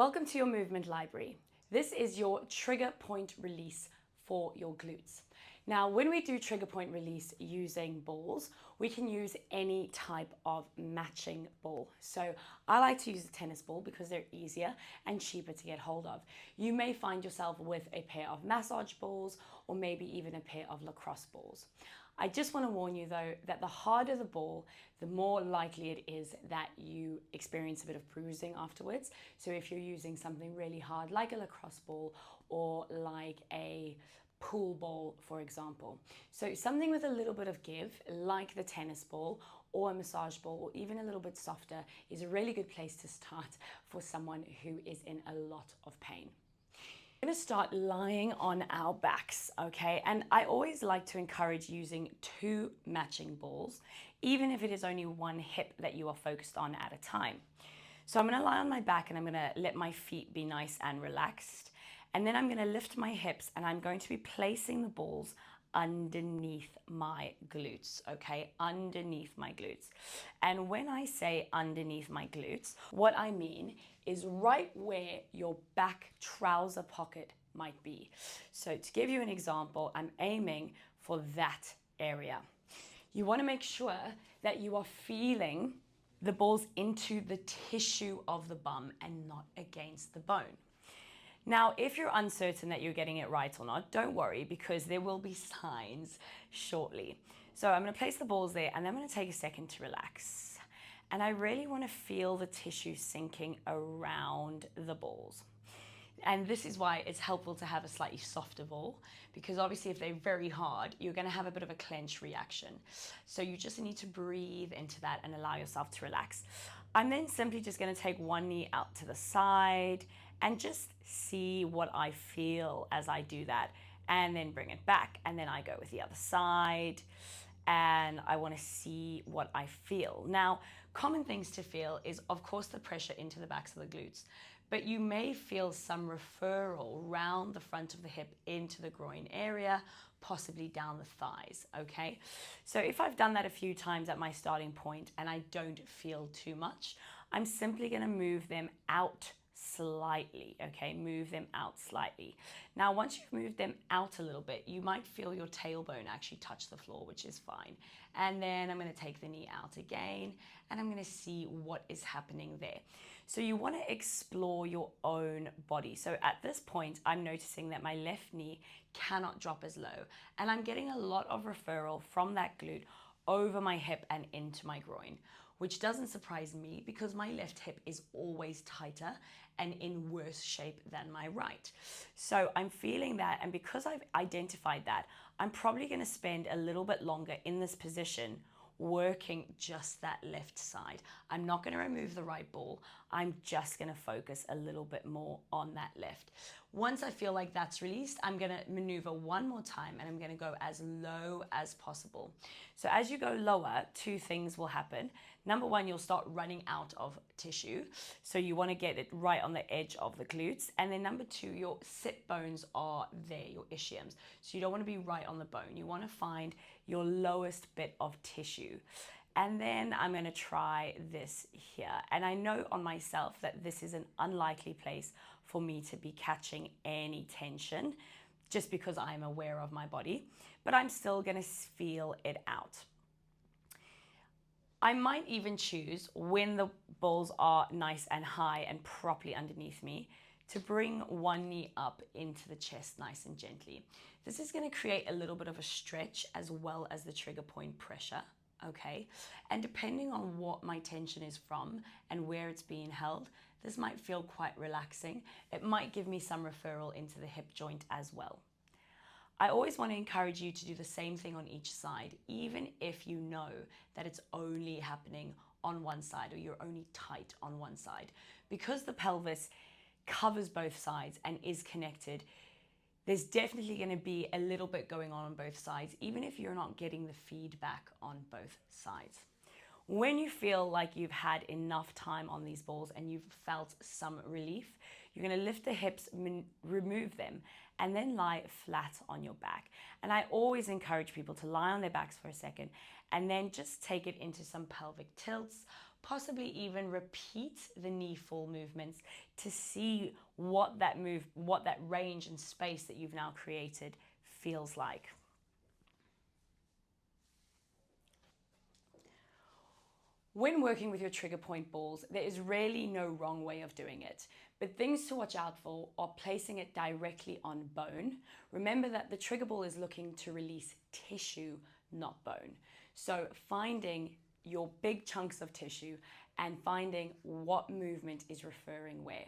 Welcome to your movement library. This is your trigger point release for your glutes. Now, when we do trigger point release using balls, we can use any type of matching ball. So I like to use a tennis ball because they're easier and cheaper to get hold of. You may find yourself with a pair of massage balls or maybe even a pair of lacrosse balls. I just want to warn you though that the harder the ball, the more likely it is that you experience a bit of bruising afterwards. So if you're using something really hard like a lacrosse ball or like a pool ball, for example. So something with a little bit of give, like the tennis ball or a massage ball, or even a little bit softer, is a really good place to start for someone who is in a lot of pain. We're going to start lying on our backs, okay? And I always like to encourage using two matching balls, even if it is only one hip that you are focused on at a time. So I'm going to lie on my back and I'm going to let my feet be nice and relaxed. And then I'm going to lift my hips and I'm going to be placing the balls underneath my glutes, okay? Underneath my glutes. And when I say underneath my glutes, what I mean is right where your back trouser pocket might be. So to give you an example, I'm aiming for that area. You want to make sure that you are feeling the balls into the tissue of the bum and not against the bone. Now, if you're uncertain that you're getting it right or not, don't worry because there will be signs shortly. So I'm going to place the balls there and then I'm going to take a second to relax. And I really want to feel the tissue sinking around the balls. And this is why it's helpful to have a slightly softer ball, because obviously if they're very hard, you're going to have a bit of a clench reaction. So you just need to breathe into that and allow yourself to relax. I'm then simply just going to take one knee out to the side and just see what I feel as I do that, and then bring it back. And then I go with the other side and I want to see what I feel. Now, common things to feel is, of course, the pressure into the backs of the glutes, but you may feel some referral round the front of the hip into the groin area, possibly down the thighs, okay? So if I've done that a few times at my starting point and I don't feel too much, I'm simply going to move them out slightly, okay? Move them out slightly. Now, once you've moved them out a little bit, you might feel your tailbone actually touch the floor, which is fine. And then I'm going to take the knee out again, and I'm going to see what is happening there. So you want to explore your own body. So at this point, I'm noticing that my left knee cannot drop as low, and I'm getting a lot of referral from that glute over my hip and into my groin, which doesn't surprise me because my left hip is always tighter and in worse shape than my right. So I'm feeling that, and because I've identified that, I'm probably going to spend a little bit longer in this position working just that left side. I'm not going to remove the right ball. I'm just going to focus a little bit more on that left. Once I feel like that's released, I'm going to maneuver one more time and I'm going to go as low as possible. So as you go lower, two things will happen. Number one, you'll start running out of tissue. So you want to get it right on the edge of the glutes. And then number two, your sit bones are there, your ischiums. So you don't want to be right on the bone. You want to find your lowest bit of tissue. And then I'm going to try this here. And I know on myself that this is an unlikely place for me to be catching any tension just because I'm aware of my body, but I'm still going to feel it out. I might even choose, when the balls are nice and high and properly underneath me, to bring one knee up into the chest nice and gently. This is going to create a little bit of a stretch as well as the trigger point pressure, okay? And depending on what my tension is from and where it's being held, this might feel quite relaxing. It might give me some referral into the hip joint as well. I always want to encourage you to do the same thing on each side, even if you know that it's only happening on one side or you're only tight on one side. Because the pelvis covers both sides and is connected, there's definitely going to be a little bit going on both sides, even if you're not getting the feedback on both sides. When you feel like you've had enough time on these balls and you've felt some relief, you're going to lift the hips, remove them, and then lie flat on your back. And I always encourage people to lie on their backs for a second and then just take it into some pelvic tilts, possibly even repeat the knee fall movements to see what that range and space that you've now created feels like. When working with your trigger point balls, there is really no wrong way of doing it, but things to watch out for are placing it directly on bone. Remember that the trigger ball is looking to release tissue, not bone. So finding your big chunks of tissue and finding what movement is referring where.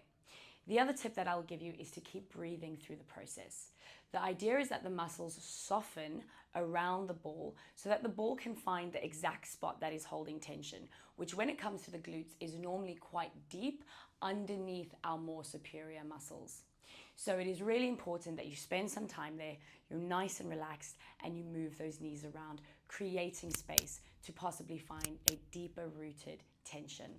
The other tip that I'll give you is to keep breathing through the process. The idea is that the muscles soften around the ball so that the ball can find the exact spot that is holding tension, which when it comes to the glutes is normally quite deep underneath our more superior muscles. So it is really important that you spend some time there, you're nice and relaxed, and you move those knees around, creating space to possibly find a deeper rooted tension.